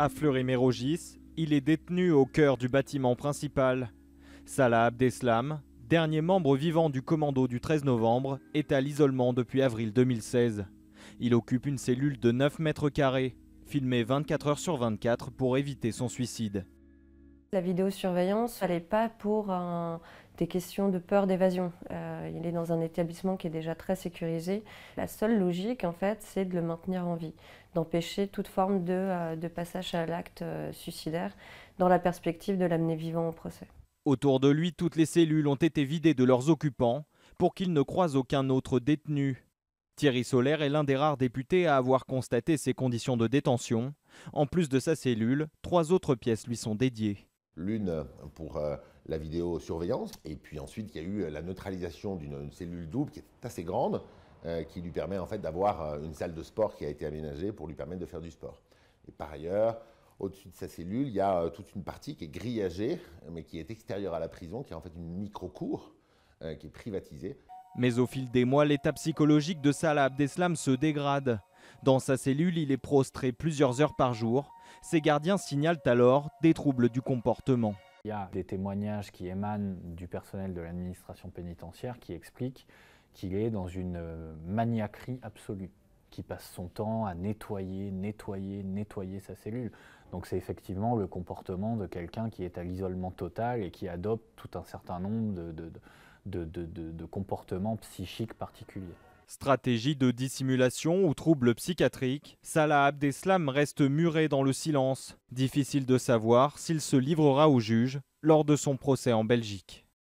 À Fleury-Mérogis, il est détenu au cœur du bâtiment principal. Salah Abdeslam, dernier membre vivant du commando du 13 novembre, est à l'isolement depuis avril 2016. Il occupe une cellule de 9 mètres carrés, filmée 24 heures sur 24 pour éviter son suicide. La vidéosurveillance, elle n'est pas pour des questions de peur d'évasion. Il est dans un établissement qui est déjà très sécurisé. La seule logique, en fait, c'est de le maintenir en vie, d'empêcher toute forme de passage à l'acte suicidaire, dans la perspective de l'amener vivant au procès. Autour de lui, toutes les cellules ont été vidées de leurs occupants pour qu'il ne croise aucun autre détenu. Thierry Solaire est l'un des rares députés à avoir constaté ces conditions de détention. En plus de sa cellule, 3 autres pièces lui sont dédiées. L'une pour la vidéosurveillance, et puis ensuite il y a eu la neutralisation d'une cellule double qui est assez grande, qui lui permet en fait d'avoir une salle de sport qui a été aménagée pour lui permettre de faire du sport. Et par ailleurs, au-dessus de sa cellule, il y a toute une partie qui est grillagée, mais qui est extérieure à la prison, qui est en fait une micro-cour, qui est privatisée. Mais au fil des mois, l'état psychologique de Salah Abdeslam se dégrade. Dans sa cellule, il est prostré plusieurs heures par jour. Ses gardiens signalent alors des troubles du comportement. Il y a des témoignages qui émanent du personnel de l'administration pénitentiaire qui expliquent qu'il est dans une maniaquerie absolue, qui passe son temps à nettoyer sa cellule. Donc c'est effectivement le comportement de quelqu'un qui est à l'isolement total et qui adopte tout un certain nombre de comportements psychiques particuliers. Stratégie de dissimulation ou troubles psychiatriques, Salah Abdeslam reste muré dans le silence. Difficile de savoir s'il se livrera au juge lors de son procès en Belgique.